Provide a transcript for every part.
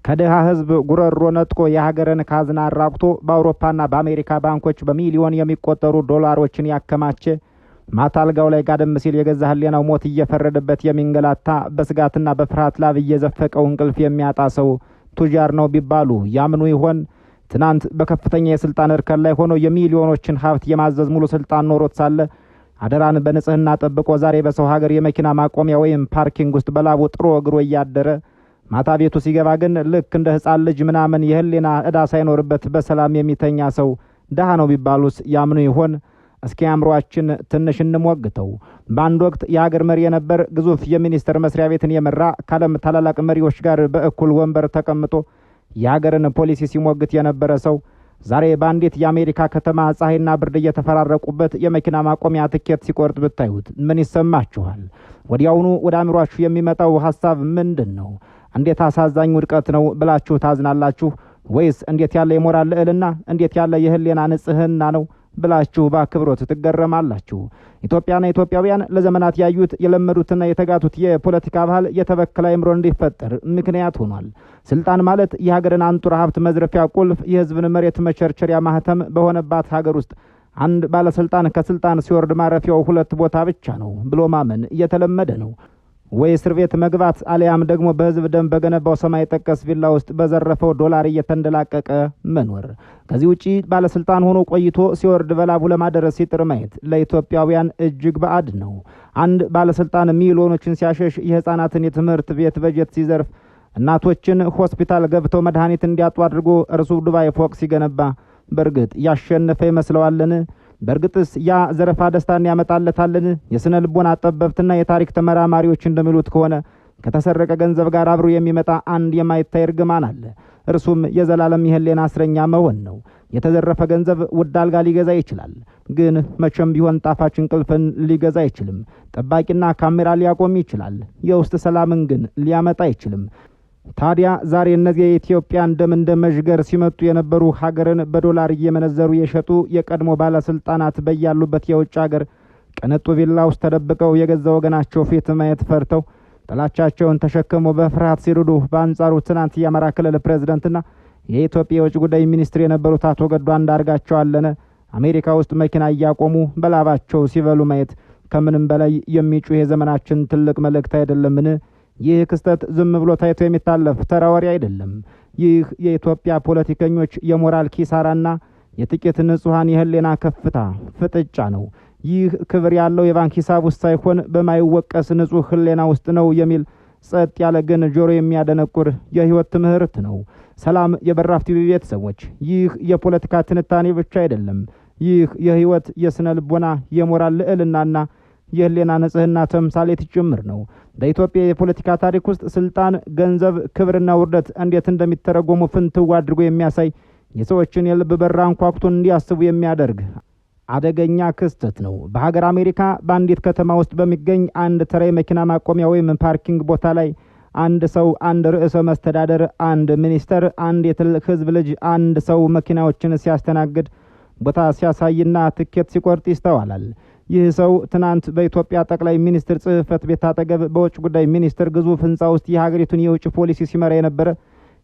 ከደሃ ህዝብ ጉረሮ ነጥቆ የሀገርን ካዝና አራቁቶ በአውሮፓና በአሜሪካ ባንኮች በሚሊዮን የሚቆጠሩ ዶላሮችን ያከማቸ ማታ አልጋው ላይ ጋደም ሲል የገዛ ህሊናው ሞት እየፈረደበት የሚንገላታ በስጋትና በፍርሃት ላብ እየዘፈቀው እንቅልፍ የሚያጣ ሰው ቱጃር ነው ቢባሉ ያምኑ ይሆን? ትናንት በከፍተኛ የስልጣን እርከን ላይ ሆኖ የሚሊዮኖችን ሀብት የማዘዝ ሙሉ ስልጣን ኖሮት ሳለ አደራን በንጽህና ጠብቆ ዛሬ በሰው ሀገር የመኪና ማቆሚያ ወይም ፓርኪንግ ውስጥ በላቡ ጥሮ እግሮ እያደረ ማታ ቤቱ ሲገባ ግን ልክ እንደ ህፃን ልጅ ምናምን የህሊና ዕዳ ሳይኖርበት በሰላም የሚተኛ ሰው ደሃ ነው ቢባሉስ ያምኑ ይሆን? እስኪ አእምሯችን ትንሽ እንሞግተው። በአንድ ወቅት የሀገር መሪ የነበር ግዙፍ የሚኒስቴር መስሪያ ቤትን የመራ ከዓለም ታላላቅ መሪዎች ጋር በእኩል ወንበር ተቀምጦ የሀገርን ፖሊሲ ሲሞግት የነበረ ሰው ዛሬ በአንዲት የአሜሪካ ከተማ ፀሐይና ብርድ እየተፈራረቁበት የመኪና ማቆሚያ ትኬት ሲቆርጥ ብታዩት ምን ይሰማችኋል? ወዲያውኑ ወደ አእምሯችሁ የሚመጣው ሀሳብ ምንድን ነው? እንዴት አሳዛኝ ውድቀት ነው ብላችሁ ታዝናላችሁ? ወይስ እንዴት ያለ የሞራል ልዕልና፣ እንዴት ያለ የህሊና ንጽህና ነው ብላችሁ በአክብሮት ትገረማላችሁ? ኢትዮጵያና ኢትዮጵያውያን ለዘመናት ያዩት የለመዱትና የተጋቱት የፖለቲካ ባህል የተበከለ አእምሮ እንዲፈጠር ምክንያት ሆኗል። ስልጣን ማለት የሀገርን አንጡራ ሀብት መዝረፊያ ቁልፍ፣ የህዝብን መሬት መቸርቸሪያ ማህተም በሆነባት ሀገር ውስጥ አንድ ባለስልጣን ከስልጣን ሲወርድ ማረፊያው ሁለት ቦታ ብቻ ነው ብሎ ማመን እየተለመደ ነው። ወይ እስር ቤት መግባት አሊያም ደግሞ በህዝብ ደም በገነባው ሰማይ ጠቀስ ቪላ ውስጥ በዘረፈው ዶላር እየተንደላቀቀ መኖር። ከዚህ ውጪ ባለስልጣን ሆኖ ቆይቶ ሲወርድ በላቡ ለማደረስ ሲጥር ማየት ለኢትዮጵያውያን እጅግ ባዕድ ነው። አንድ ባለስልጣን ሚሊዮኖችን ሲያሸሽ፣ የህፃናትን የትምህርት ቤት በጀት ሲዘርፍ፣ እናቶችን ሆስፒታል ገብተው መድኃኒት እንዲያጡ አድርጎ እርሱ ዱባይ ፎቅ ሲገነባ በእርግጥ ያሸነፈ ይመስለዋልን? በእርግጥስ ያ ዘረፋ ደስታን ያመጣለታልን? የስነ ልቦና ጠበብትና የታሪክ ተመራማሪዎች እንደሚሉት ከሆነ ከተሰረቀ ገንዘብ ጋር አብሮ የሚመጣ አንድ የማይታይ እርግማን አለ። እርሱም የዘላለም የህሊና እስረኛ መሆን ነው። የተዘረፈ ገንዘብ ውድ አልጋ ሊገዛ ይችላል፣ ግን መቼም ቢሆን ጣፋጭ እንቅልፍን ሊገዛ አይችልም። ጠባቂና ካሜራ ሊያቆም ይችላል፣ የውስጥ ሰላምን ግን ሊያመጣ አይችልም። ታዲያ ዛሬ እነዚህ የኢትዮጵያን ደም እንደ መዥገር ሲመጡ የነበሩ ሀገርን በዶላር እየመነዘሩ የሸጡ የቀድሞ ባለስልጣናት በያሉበት የውጭ ሀገር ቅንጡ ቪላ ውስጥ ተደብቀው የገዛ ወገናቸው ፊት ማየት ፈርተው ጥላቻቸውን ተሸክመው በፍርሃት ሲርዱ፣ በአንጻሩ ትናንት የአማራ ክልል ፕሬዝዳንትና የኢትዮጵያ የውጭ ጉዳይ ሚኒስትር የነበሩት አቶ ገዱ አንዳርጋቸው አለነ አሜሪካ ውስጥ መኪና እያቆሙ በላባቸው ሲበሉ ማየት ከምንም በላይ የሚጩህ የዘመናችን ትልቅ መልእክት አይደለምን? ይህ ክስተት ዝም ብሎ ታይቶ የሚታለፍ ተራ ወሬ አይደለም። ይህ የኢትዮጵያ ፖለቲከኞች የሞራል ኪሳራና የጥቂት ንጹሃን የህሊና ከፍታ ፍጥጫ ነው። ይህ ክብር ያለው የባንክ ሂሳብ ውስጥ ሳይሆን በማይወቀስ ንጹህ ህሊና ውስጥ ነው የሚል ጸጥ ያለ ግን ጆሮ የሚያደነቁር የህይወት ትምህርት ነው። ሰላም የበራፍ ቲቪ ቤተሰቦች፣ ይህ የፖለቲካ ትንታኔ ብቻ አይደለም። ይህ የህይወት የስነ ልቦና የሞራል ልዕልናና የህሊና ንጽህና ተምሳሌት ጭምር ነው። በኢትዮጵያ የፖለቲካ ታሪክ ውስጥ ስልጣን፣ ገንዘብ፣ ክብርና ውርደት እንዴት እንደሚተረጎሙ ፍንትው አድርጎ የሚያሳይ የሰዎችን የልብ በር አንኳኩቶ እንዲያስቡ የሚያደርግ አደገኛ ክስተት ነው። በሀገር አሜሪካ በአንዲት ከተማ ውስጥ በሚገኝ አንድ ተራ መኪና ማቆሚያ ወይም ፓርኪንግ ቦታ ላይ አንድ ሰው፣ አንድ ርዕሰ መስተዳደር፣ አንድ ሚኒስተር፣ አንድ የትልቅ ህዝብ ልጅ አንድ ሰው መኪናዎችን ሲያስተናግድ ቦታ ሲያሳይና ትኬት ሲቆርጥ ይስተዋላል። ይህ ሰው ትናንት በኢትዮጵያ ጠቅላይ ሚኒስትር ጽህፈት ቤት አጠገብ በውጭ ጉዳይ ሚኒስትር ግዙፍ ህንጻ ውስጥ የሀገሪቱን የውጭ ፖሊሲ ሲመራ የነበረ፣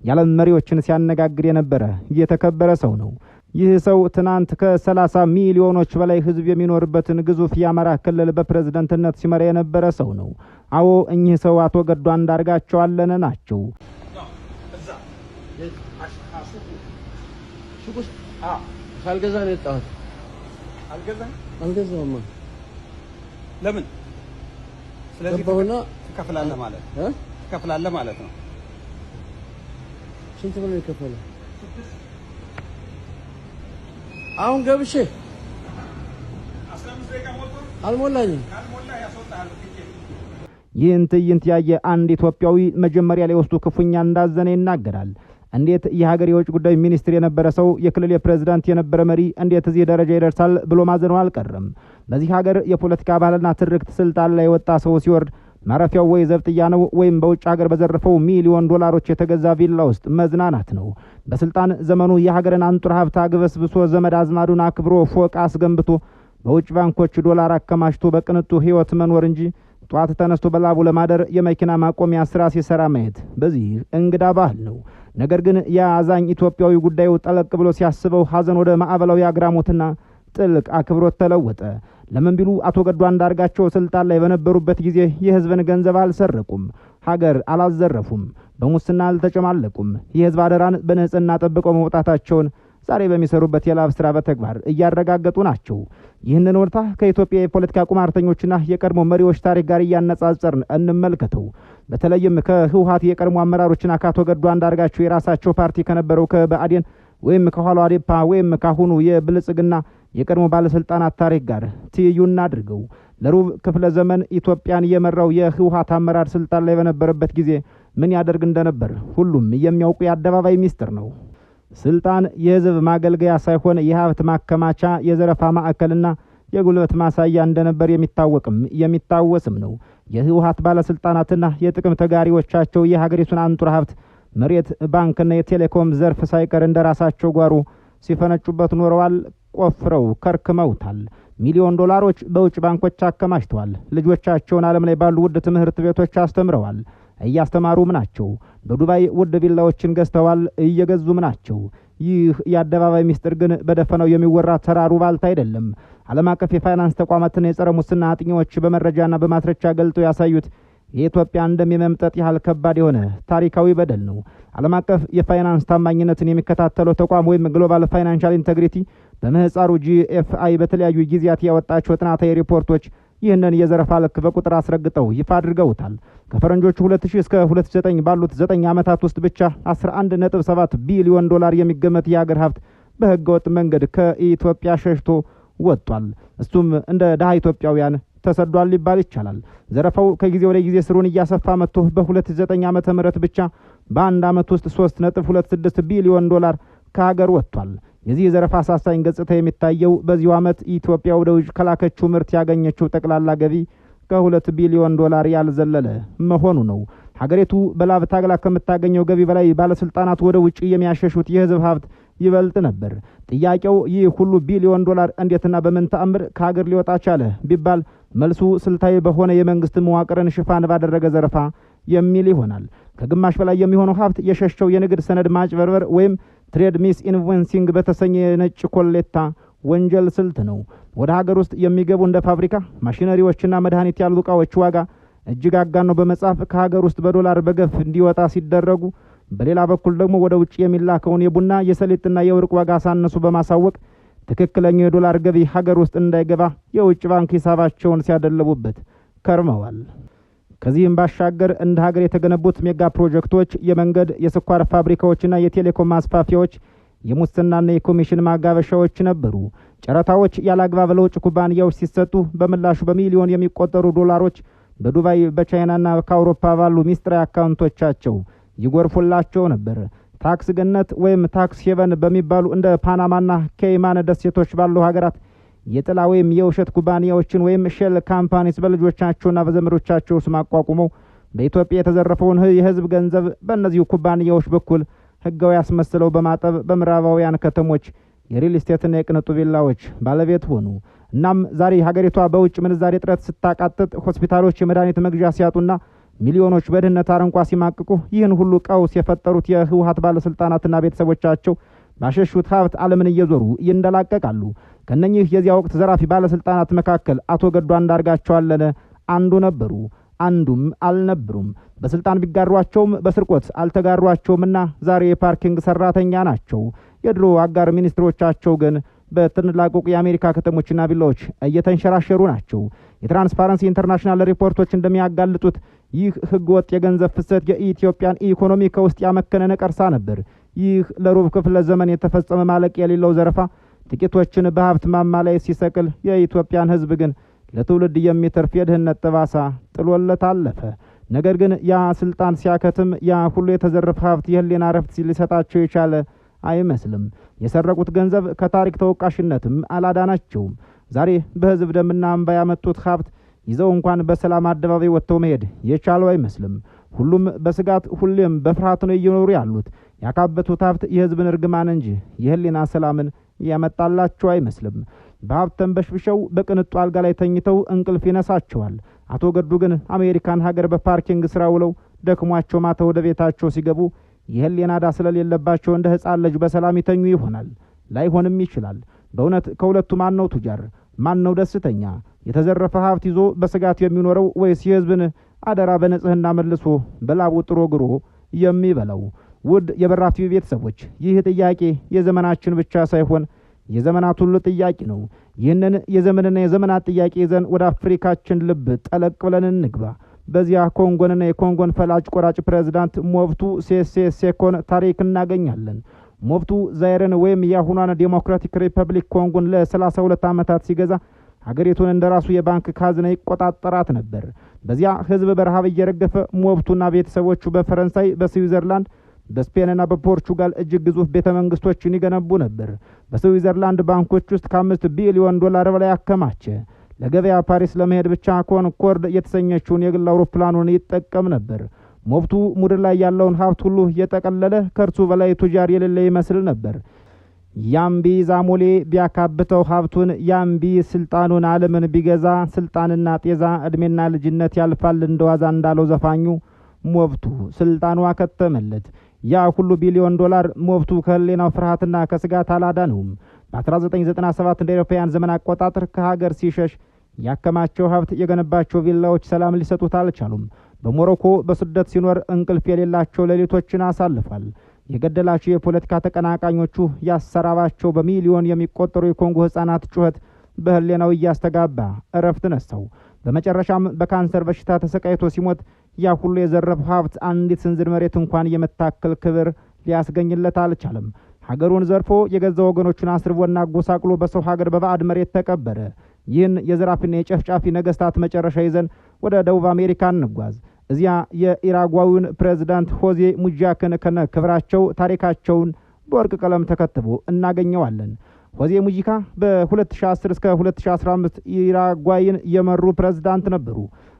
የዓለም መሪዎችን ሲያነጋግር የነበረ የተከበረ ሰው ነው። ይህ ሰው ትናንት ከ30 ሚሊዮኖች በላይ ህዝብ የሚኖርበትን ግዙፍ የአማራ ክልል በፕሬዝዳንትነት ሲመራ የነበረ ሰው ነው። አዎ፣ እኚህ ሰው አቶ ገዱ አንዳርጋቸው አለነ ናቸው። ካልገዛ ነው የጣሁት። አልገዛም። ለምን? ስለዚህ ትከፍላለህ ማለት ነው። ትከፍላለህ ማለት ነው። ስንት ብር ይከፈላል? አሁን ገብቼ 15 ደቂቃ ሞልቶ አልሞላኝም። ካልሞላ ያስወጣሃል። ይህን ትዕይንት ያየ አንድ ኢትዮጵያዊ መጀመሪያ ላይ ወስዶ ክፉኛ እንዳዘነ ይናገራል። እንዴት የሀገር የውጭ ጉዳይ ሚኒስትር የነበረ ሰው የክልል ፕሬዝዳንት የነበረ መሪ እንዴት እዚህ ደረጃ ይደርሳል ብሎ ማዘኑ አልቀረም። በዚህ ሀገር የፖለቲካ ባህልና ትርክት ስልጣን ላይ የወጣ ሰው ሲወርድ ማረፊያው ወይ ዘብጥያ ነው ወይም በውጭ ሀገር በዘረፈው ሚሊዮን ዶላሮች የተገዛ ቪላ ውስጥ መዝናናት ነው። በስልጣን ዘመኑ የሀገርን አንጡራ ሀብት አግበስብሶ ዘመድ አዝማዱን አክብሮ ፎቅ አስገንብቶ በውጭ ባንኮች ዶላር አከማችቶ በቅንጡ ህይወት መኖር እንጂ ጧት ተነስቶ በላቡ ለማደር የመኪና ማቆሚያ ስራ ሲሰራ ማየት በዚህ እንግዳ ባህል ነው። ነገር ግን የአዛኝ ኢትዮጵያዊ ጉዳዩ ጠለቅ ብሎ ሲያስበው ሐዘን ወደ ማዕበላዊ አግራሞትና ጥልቅ አክብሮት ተለወጠ። ለምን ቢሉ አቶ ገዱ አንዳርጋቸው ስልጣን ላይ በነበሩበት ጊዜ የህዝብን ገንዘብ አልሰረቁም፣ ሀገር አላዘረፉም፣ በሙስና አልተጨማለቁም። የህዝብ አደራን በንጽህና ጠብቀው መውጣታቸውን ዛሬ በሚሰሩበት የላብ ስራ በተግባር እያረጋገጡ ናቸው። ይህንን ወርታ ከኢትዮጵያ የፖለቲካ ቁማርተኞችና የቀድሞ መሪዎች ታሪክ ጋር እያነጻጸርን እንመልከተው። በተለይም ከህወሓት የቀድሞ አመራሮችና ከአቶ ገዱ አንዳርጋቸው የራሳቸው ፓርቲ ከነበረው ከብአዴን ወይም ከኋላው አዴፓ ወይም ካሁኑ የብልጽግና የቀድሞ ባለስልጣናት ታሪክ ጋር ትይዩ እናድርገው። ለሩብ ክፍለ ዘመን ኢትዮጵያን የመራው የህወሓት አመራር ስልጣን ላይ በነበረበት ጊዜ ምን ያደርግ እንደነበር ሁሉም የሚያውቁ የአደባባይ ሚስጥር ነው። ስልጣን የህዝብ ማገልገያ ሳይሆን የሀብት ማከማቻ፣ የዘረፋ ማዕከልና የጉልበት ማሳያ እንደነበር የሚታወቅም የሚታወስም ነው። የህወሓት ባለስልጣናትና የጥቅም ተጋሪዎቻቸው የሀገሪቱን አንጡራ ሀብት መሬት፣ ባንክና የቴሌኮም ዘርፍ ሳይቀር እንደራሳቸው ጓሮ ሲፈነጩበት ኖረዋል። ቆፍረው ከርክመውታል። ሚሊዮን ዶላሮች በውጭ ባንኮች አከማችተዋል። ልጆቻቸውን ዓለም ላይ ባሉ ውድ ትምህርት ቤቶች አስተምረዋል፣ እያስተማሩም ናቸው። በዱባይ ውድ ቪላዎችን ገዝተዋል፣ እየገዙም ናቸው። ይህ የአደባባይ ሚስጥር ግን በደፈናው የሚወራ ተራሩ ባልታ አይደለም። ዓለም አቀፍ የፋይናንስ ተቋማትና የጸረ ሙስና አጥኚዎች በመረጃና በማስረጃ ገልጠው ያሳዩት የኢትዮጵያ እንደሚመምጠጥ ያህል ከባድ የሆነ ታሪካዊ በደል ነው። ዓለም አቀፍ የፋይናንስ ታማኝነትን የሚከታተለው ተቋም ወይም ግሎባል ፋይናንሻል ኢንቴግሪቲ በምህጻሩ GFI በተለያዩ ጊዜያት ያወጣቸው ጥናታዊ ሪፖርቶች ይህንን የዘረፋ ልክ በቁጥር አስረግጠው ይፋ አድርገውታል። ከፈረንጆቹ 2000 እስከ 2009 ባሉት 9 ዓመታት ውስጥ ብቻ 11.7 ቢሊዮን ዶላር የሚገመት የሀገር ሀብት በህገወጥ መንገድ ከኢትዮጵያ ሸሽቶ ወጥቷል። እሱም እንደ ድሃ ኢትዮጵያውያን ተሰዷል ሊባል ይቻላል። ዘረፋው ከጊዜ ወደ ጊዜ ስሩን እያሰፋ መጥቶ በ2009 ዓመተ ምህረት ብቻ በአንድ ዓመት ውስጥ 3.26 ቢሊዮን ዶላር ከሀገር ወጥቷል። የዚህ ዘረፋ አሳሳኝ ገጽታ የሚታየው በዚሁ ዓመት ኢትዮጵያ ወደ ውጭ ከላከችው ምርት ያገኘችው ጠቅላላ ገቢ ከ2 ቢሊዮን ዶላር ያልዘለለ መሆኑ ነው። ሀገሪቱ በላብ ታግላ ከምታገኘው ገቢ በላይ ባለስልጣናት ወደ ውጭ የሚያሸሹት የህዝብ ሀብት ይበልጥ ነበር። ጥያቄው ይህ ሁሉ ቢሊዮን ዶላር እንዴትና በምን ተአምር ከሀገር ሊወጣ ቻለ ቢባል መልሱ ስልታዊ በሆነ የመንግስት መዋቅርን ሽፋን ባደረገ ዘረፋ የሚል ይሆናል። ከግማሽ በላይ የሚሆነው ሀብት የሸሸው የንግድ ሰነድ ማጭበርበር ወይም ትሬድ ሚስ ኢንቮይሲንግ በተሰኘ የነጭ ኮሌታ ወንጀል ስልት ነው። ወደ ሀገር ውስጥ የሚገቡ እንደ ፋብሪካ ማሽነሪዎችና መድኃኒት ያሉ ዕቃዎች ዋጋ እጅግ አጋነው በመጻፍ ከሀገር ውስጥ በዶላር በገፍ እንዲወጣ ሲደረጉ፣ በሌላ በኩል ደግሞ ወደ ውጭ የሚላከውን የቡና የሰሊጥና የወርቅ ዋጋ ሳነሱ በማሳወቅ ትክክለኛው የዶላር ገቢ ሀገር ውስጥ እንዳይገባ የውጭ ባንክ ሂሳባቸውን ሲያደልቡበት ከርመዋል። ከዚህም ባሻገር እንደ ሀገር የተገነቡት ሜጋ ፕሮጀክቶች፣ የመንገድ፣ የስኳር ፋብሪካዎችና የቴሌኮም ማስፋፊያዎች የሙስናና የኮሚሽን ማጋበሻዎች ነበሩ። ጨረታዎች ያላግባብ ለውጭ ኩባንያዎች ሲሰጡ በምላሹ በሚሊዮን የሚቆጠሩ ዶላሮች በዱባይ በቻይናና ከአውሮፓ ባሉ ሚስጥራዊ አካውንቶቻቸው ይጎርፉላቸው ነበር። ታክስ ገነት ወይም ታክስ ሄቨን በሚባሉ እንደ ፓናማና ኬይማን ደሴቶች ባሉ ሀገራት የጥላ ወይም የውሸት ኩባንያዎችን ወይም ሼል ካምፓኒስ በልጆቻቸውና በዘመዶቻቸው ስም አቋቁመው በኢትዮጵያ የተዘረፈውን የህዝብ ገንዘብ በእነዚሁ ኩባንያዎች በኩል ህጋዊ ያስመስለው በማጠብ በምዕራባውያን ከተሞች የሪል ስቴትና የቅንጡ ቪላዎች ባለቤት ሆኑ። እናም ዛሬ ሀገሪቷ በውጭ ምንዛሬ እጥረት ስታቃጥጥ፣ ሆስፒታሎች የመድኃኒት መግዣ ሲያጡና ሚሊዮኖች በድህነት አረንቋ ሲማቅቁ ይህን ሁሉ ቀውስ የፈጠሩት የህወሓት ባለስልጣናትና ቤተሰቦቻቸው ባሸሹት ሀብት ዓለምን እየዞሩ ይንደላቀቃሉ። ከነኚህ የዚያ ወቅት ዘራፊ ባለስልጣናት መካከል አቶ ገዱ አንዳርጋቸው አለነ አንዱ ነበሩ፣ አንዱም አልነበሩም። በስልጣን ቢጋሯቸውም በስርቆት አልተጋሯቸውምና ዛሬ የፓርኪንግ ሰራተኛ ናቸው። የድሮ አጋር ሚኒስትሮቻቸው ግን በትላልቅ የአሜሪካ ከተሞችና ቪላዎች እየተንሸራሸሩ ናቸው። የትራንስፓረንሲ ኢንተርናሽናል ሪፖርቶች እንደሚያጋልጡት ይህ ህገወጥ የገንዘብ ፍሰት የኢትዮጵያን ኢኮኖሚ ከውስጥ ያመከነ ነቀርሳ ነበር። ይህ ለሩብ ክፍለ ዘመን የተፈጸመ ማለቅ የሌለው ዘረፋ ጥቂቶችን በሀብት ማማ ላይ ሲሰቅል፣ የኢትዮጵያን ህዝብ ግን ለትውልድ የሚተርፍ የድህነት ጠባሳ ጥሎለት አለፈ። ነገር ግን ያ ስልጣን ሲያከትም ያ ሁሉ የተዘረፈ ሀብት የህሊና ረፍት ሊሰጣቸው የቻለ አይመስልም። የሰረቁት ገንዘብ ከታሪክ ተወቃሽነትም አላዳናቸውም። ዛሬ በህዝብ ደምና እንባ ያመጡት ሀብት ይዘው እንኳን በሰላም አደባባይ ወጥተው መሄድ የቻለው አይመስልም። ሁሉም በስጋት ሁሌም በፍርሃት ነው እየኖሩ ያሉት። ያካበቱት ሀብት የህዝብን እርግማን እንጂ የህሊና ሰላምን ያመጣላቸው አይመስልም። በሀብት ተንበሽብሸው በቅንጡ አልጋ ላይ ተኝተው እንቅልፍ ይነሳቸዋል። አቶ ገዱ ግን አሜሪካን ሀገር በፓርኪንግ ስራ ውለው ደክሟቸው ማታ ወደ ቤታቸው ሲገቡ የህሊና ዕዳ ስለሌለባቸው እንደ ሕፃን ልጅ በሰላም ይተኙ ይሆናል። ላይሆንም ይችላል። በእውነት ከሁለቱ ማን ነው ቱጃር? ማን ነው ደስተኛ? የተዘረፈ ሀብት ይዞ በስጋት የሚኖረው ወይስ የህዝብን አደራ በንጽህና መልሶ በላቡ ጥሮ ግሮ የሚበላው? ውድ የበራፍ ቲቪ ቤተሰቦች፣ ይህ ጥያቄ የዘመናችን ብቻ ሳይሆን የዘመናት ሁሉ ጥያቄ ነው። ይህንን የዘመንና የዘመናት ጥያቄ ይዘን ወደ አፍሪካችን ልብ ጠለቅ ብለን እንግባ። በዚያ ኮንጎንና የኮንጎን ፈላጭ ቆራጭ ፕሬዝዳንት ሞብቱ ሴሴ ሴኮን ታሪክ እናገኛለን። ሞብቱ ዛይርን ወይም የአሁኗን ዴሞክራቲክ ሪፐብሊክ ኮንጎን ለ32 ዓመታት ሲገዛ ሀገሪቱን እንደራሱ የባንክ ካዝና ይቆጣጠራት ነበር። በዚያ ህዝብ በረሃብ እየረገፈ ሞብቱና ቤተሰቦቹ በፈረንሳይ፣ በስዊዘርላንድ፣ በስፔንና በፖርቹጋል እጅግ ግዙፍ ቤተ መንግስቶችን ይገነቡ ነበር። በስዊዘርላንድ ባንኮች ውስጥ $5 ቢሊዮን በላይ አከማቸ። ለገበያ ፓሪስ ለመሄድ ብቻ ኮንኮርድ የተሰኘችውን የግል አውሮፕላኑን ይጠቀም ነበር። ሞብቱ ምድር ላይ ያለውን ሀብት ሁሉ የጠቀለለ ከእርሱ በላይ ቱጃር የሌለ ይመስል ነበር። ያምቢ ዛሞሌ ቢያካብተው ሀብቱን፣ ያምቢ ስልጣኑን ዓለምን ቢገዛ ስልጣንና ጤዛ ዕድሜና ልጅነት ያልፋል እንደዋዛ እንዳለው ዘፋኙ ሞብቱ ስልጣኑ አከተመለት። ያ ሁሉ $1 ቢሊዮን ሞብቱ ከህሊናው ፍርሃትና ከስጋት አላዳነውም። በ1997 እንደ አውሮፓውያን ዘመን አቆጣጠር ከሀገር ሲሸሽ ያከማቸው ሀብት የገነባቸው ቪላዎች ሰላም ሊሰጡት አልቻሉም። በሞሮኮ በስደት ሲኖር እንቅልፍ የሌላቸው ሌሊቶችን አሳልፏል። የገደላቸው የፖለቲካ ተቀናቃኞቹ ያሰራባቸው በሚሊዮን የሚቆጠሩ የኮንጎ ህፃናት ጩኸት በህሊናው እያስተጋባ እረፍት ነሳው። በመጨረሻም በካንሰር በሽታ ተሰቃይቶ ሲሞት ያ ሁሉ የዘረፈው ሀብት አንዲት ስንዝር መሬት እንኳን የመታከል ክብር ሊያስገኝለት አልቻለም። ሀገሩን ዘርፎ የገዛ ወገኖቹን አስርቦና ጎሳቅሎ በሰው ሀገር በባዕድ መሬት ተቀበረ። ይህን የዘራፊና የጨፍጫፊ ነገስታት መጨረሻ ይዘን ወደ ደቡብ አሜሪካ እንጓዝ። እዚያ የኢራጓዊውን ፕሬዝዳንት ሆዜ ሙጂካን ከነ ክብራቸው ታሪካቸውን በወርቅ ቀለም ተከትቦ እናገኘዋለን። ሆዜ ሙጂካ በ2010 እስከ 2015 ኢራጓይን የመሩ ፕሬዝዳንት ነበሩ።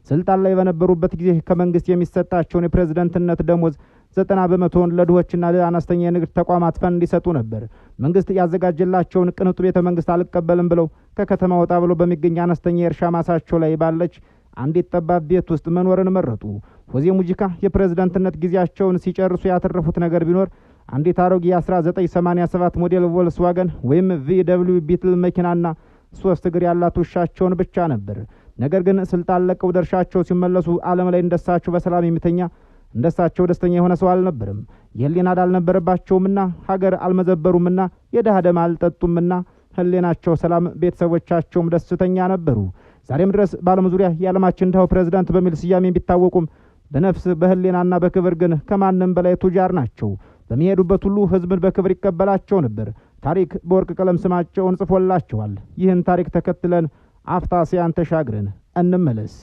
ስልጣን ላይ በነበሩበት ጊዜ ከመንግስት የሚሰጣቸውን የፕሬዝዳንትነት ደሞዝ 90% ለድሆችና ለአነስተኛ የንግድ ተቋማት ፈንድ ይሰጡ ነበር። መንግስት ያዘጋጀላቸውን ቅንጡ ቤተ መንግስት አልቀበልም ብለው ከከተማ ወጣ ብሎ በሚገኝ አነስተኛ የእርሻ ማሳቸው ላይ ባለች አንዲት ጠባብ ቤት ውስጥ መኖርን መረጡ። ሆዜ ሙጂካ የፕሬዝዳንትነት ጊዜያቸውን ሲጨርሱ ያተረፉት ነገር ቢኖር አንዲት አሮጌ 1987 ሞዴል ቮልስዋገን ወይም VW ቢትል መኪናና 3 እግር ያላት ውሻቸውን ብቻ ነበር። ነገር ግን ስልጣን ለቀው ደርሻቸው ሲመለሱ ዓለም ላይ እንደሳቸው በሰላም የሚተኛ እንደሳቸው ደስተኛ የሆነ ሰው አልነበርም። የህሊና ዕዳ አልነበረባቸውምና ሀገር አልመዘበሩምና የድሃ ደም አልጠጡምና ህሊናቸው ሰላም፣ ቤተሰቦቻቸውም ደስተኛ ነበሩ። ዛሬም ድረስ በዓለም ዙሪያ የዓለማችን ድሃው ፕሬዝዳንት በሚል ስያሜ ቢታወቁም በነፍስ በህሊናና በክብር ግን ከማንም በላይ ቱጃር ናቸው። በሚሄዱበት ሁሉ ህዝብን በክብር ይቀበላቸው ነበር። ታሪክ በወርቅ ቀለም ስማቸውን ጽፎላቸዋል። ይህን ታሪክ ተከትለን አፍታሲያን ተሻግረን እንመለስ።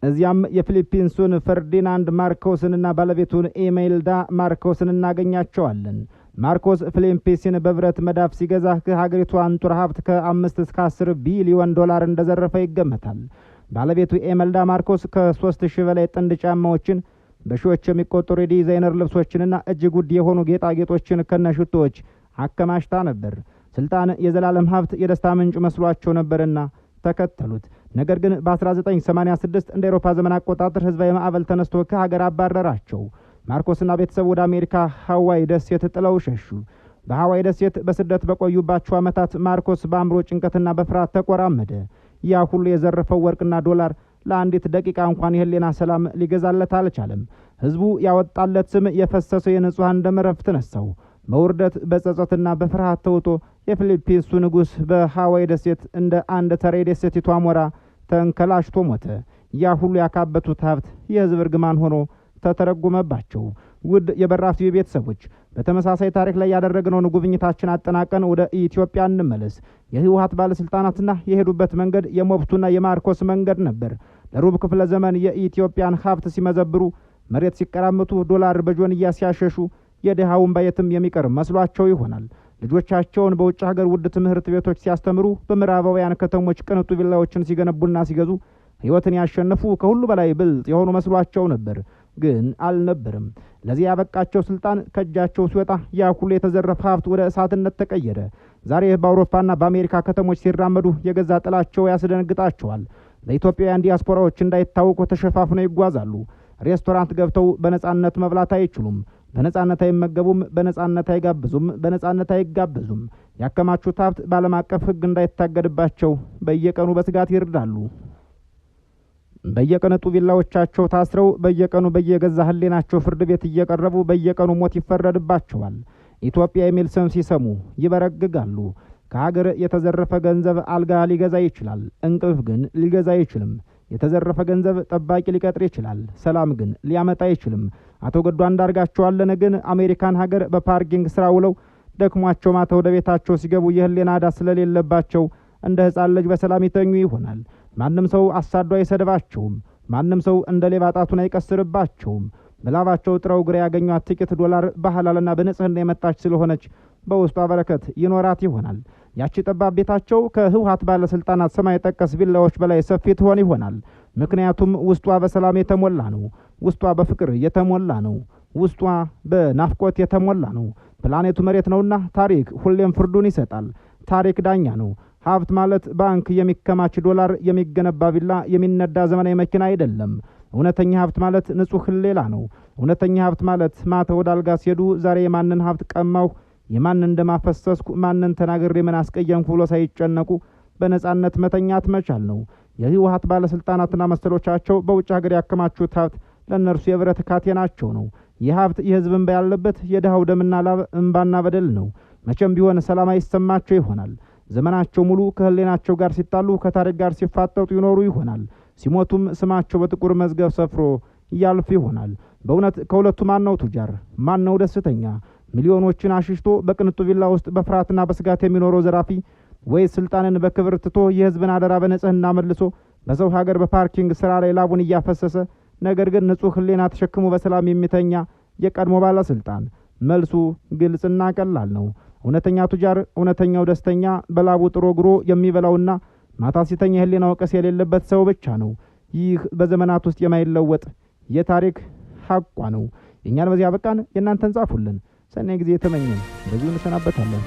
እዚያም የፊሊፒንሱን ፈርዲናንድ ማርኮስንና ባለቤቱን ኢሜልዳ ማርኮስን እናገኛቸዋለን። ማርኮስ ፊሊፒንስን በብረት መዳፍ ሲገዛ ከሀገሪቱ አንጡር ሀብት ከ5 እስከ $10 ቢሊዮን እንደዘረፈ ይገመታል። ባለቤቱ ኢሜልዳ ማርኮስ ከ3000 በላይ ጥንድ ጫማዎችን፣ በሺዎች የሚቆጠሩ የዲዛይነር ልብሶችንና እጅግ ውድ የሆኑ ጌጣጌጦችን ከነሽቶዎች አከማችታ ነበር። ስልጣን የዘላለም ሀብት፣ የደስታ ምንጭ መስሏቸው ነበርና ተከተሉት። ነገር ግን በ1986 እንደ አውሮፓ ዘመን አቆጣጠር ህዝባዊ ማዕበል ተነስቶ ከሀገር አባረራቸው። ማርኮስና ቤተሰቡ ወደ አሜሪካ ሀዋይ ደሴት ጥለው ሸሹ። በሀዋይ ደሴት በስደት በቆዩባቸው ዓመታት ማርኮስ በአእምሮ ጭንቀትና በፍርሃት ተቆራመደ። ያ ሁሉ የዘረፈው ወርቅና ዶላር ለአንዲት ደቂቃ እንኳን የህሊና ሰላም ሊገዛለት አልቻለም። ህዝቡ ያወጣለት ስም የፈሰሰው የንጹሐን ደም ረፍት ነሳው። በውርደት በጸጸትና በፍርሃት ተውጦ የፊሊፒንሱ ንጉሥ በሀዋይ ደሴት እንደ አንድ ተራ ደሴቲቱ አሞራ ተንከላሽቶ ሞተ። ያ ሁሉ ያካበቱት ሀብት የህዝብ እርግማን ሆኖ ተተረጎመባቸው። ውድ የበራፍ ቲቪ ቤተሰቦች፣ በተመሳሳይ ታሪክ ላይ ያደረግነውን ጉብኝታችን አጠናቀን ወደ ኢትዮጵያ እንመለስ። የህወሓት ባለስልጣናትና የሄዱበት መንገድ የሞብቱና የማርኮስ መንገድ ነበር። ለሩብ ክፍለ ዘመን የኢትዮጵያን ሀብት ሲመዘብሩ፣ መሬት ሲቀራመቱ፣ ዶላር በጆንያ ሲያሸሹ የድሃውን ባየትም የሚቀር መስሏቸው ይሆናል። ልጆቻቸውን በውጭ ሀገር ውድ ትምህርት ቤቶች ሲያስተምሩ፣ በምዕራባውያን ከተሞች ቅንጡ ቪላዎችን ሲገነቡና ሲገዙ ህይወትን ያሸነፉ ከሁሉ በላይ ብልጥ የሆኑ መስሏቸው ነበር። ግን አልነበርም። ለዚህ ያበቃቸው ስልጣን ከእጃቸው ሲወጣ ያ ሁሉ የተዘረፈ ሀብት ወደ እሳትነት ተቀየረ። ዛሬ በአውሮፓና በአሜሪካ ከተሞች ሲራመዱ የገዛ ጥላቸው ያስደነግጣቸዋል። በኢትዮጵያውያን ዲያስፖራዎች እንዳይታወቁ ተሸፋፍነው ይጓዛሉ። ሬስቶራንት ገብተው በነጻነት መብላት አይችሉም። በነጻነት አይመገቡም፣ በነጻነት አይጋብዙም፣ በነጻነት አይጋበዙም። ያከማቹት ሀብት በዓለም አቀፍ ሕግ እንዳይታገድባቸው በየቀኑ በስጋት ይርዳሉ። በየቀነጡ ቪላዎቻቸው ታስረው በየቀኑ በየገዛ ህሊናቸው ፍርድ ቤት እየቀረቡ በየቀኑ ሞት ይፈረድባቸዋል። ኢትዮጵያ የሚል ስም ሲሰሙ ይበረግጋሉ። ከሀገር የተዘረፈ ገንዘብ አልጋ ሊገዛ ይችላል፣ እንቅልፍ ግን ሊገዛ አይችልም። የተዘረፈ ገንዘብ ጠባቂ ሊቀጥር ይችላል፣ ሰላም ግን ሊያመጣ አይችልም። አቶ ገዱ አንዳርጋቸው አለነ ግን አሜሪካን ሀገር በፓርኪንግ ስራ ውለው ደክሟቸው ማታ ወደ ቤታቸው ሲገቡ የህሊና ዕዳ ስለሌለባቸው እንደ ህፃን ልጅ በሰላም ይተኙ ይሆናል። ማንም ሰው አሳዶ አይሰድባቸውም። ማንም ሰው እንደ ሌባ ጣቱን አይቀስርባቸውም። በላባቸው ጥረው ግራ ያገኟት ጥቂት ዶላር በሐላልና በንጽህና የመጣች ስለሆነች በውስጧ በረከት ይኖራት ይሆናል። ያቺ ጠባብ ቤታቸው ከህወሓት ባለስልጣናት ሰማይ ጠቀስ ቪላዎች በላይ ሰፊ ትሆን ይሆናል። ምክንያቱም ውስጧ በሰላም የተሞላ ነው። ውስጧ በፍቅር የተሞላ ነው። ውስጧ በናፍቆት የተሞላ ነው። ፕላኔቱ መሬት ነውና ታሪክ ሁሌም ፍርዱን ይሰጣል። ታሪክ ዳኛ ነው። ሀብት ማለት ባንክ የሚከማች ዶላር፣ የሚገነባ ቪላ፣ የሚነዳ ዘመናዊ መኪና አይደለም። እውነተኛ ሀብት ማለት ንጹህ ሌላ ነው። እውነተኛ ሀብት ማለት ማታ ወደ አልጋ ሲሄዱ ዛሬ የማንን ሀብት ቀማሁ፣ የማንን እንደማፈሰስኩ፣ ማንን ተናግሬ ምን አስቀየምኩ ብሎ ሳይጨነቁ በነጻነት መተኛት መቻል ነው። የህወሓት ባለስልጣናትና መሰሎቻቸው በውጭ ሀገር ያከማቹት ሀብት ለእነርሱ የብረት ካቴናቸው ነው። ይህ ሀብት የህዝብ እንባ ያለበት የድሃው ደምና ላብ እንባና በደል ነው። መቼም ቢሆን ሰላም አይሰማቸው ይሆናል። ዘመናቸው ሙሉ ከህሊናቸው ጋር ሲጣሉ ከታሪክ ጋር ሲፋጠጡ ይኖሩ ይሆናል። ሲሞቱም ስማቸው በጥቁር መዝገብ ሰፍሮ ያልፍ ይሆናል። በእውነት ከሁለቱ ማን ነው ቱጃር? ማን ነው ደስተኛ? ሚሊዮኖችን አሽሽቶ በቅንጡ ቪላ ውስጥ በፍርሃትና በስጋት የሚኖረው ዘራፊ፣ ወይስ ስልጣንን በክብር ትቶ የህዝብን አደራ በንጽህና መልሶ በሰው ሀገር በፓርኪንግ ስራ ላይ ላቡን እያፈሰሰ ነገር ግን ንጹህ ህሊና ተሸክሞ በሰላም የሚተኛ የቀድሞ ባለስልጣን? መልሱ ግልጽና ቀላል ነው። እውነተኛ ቱጃር፣ እውነተኛው ደስተኛ በላቡ ጥሮ ግሮ የሚበላውና ማታ ሲተኛ ህሊና ወቀስ የሌለበት ሰው ብቻ ነው። ይህ በዘመናት ውስጥ የማይለወጥ የታሪክ ሐቋ ነው። የእኛን በዚያ በቃን። የእናንተን ጻፉልን። ሰኔ ጊዜ የተመኘን በዚሁ እንሰናበታለን።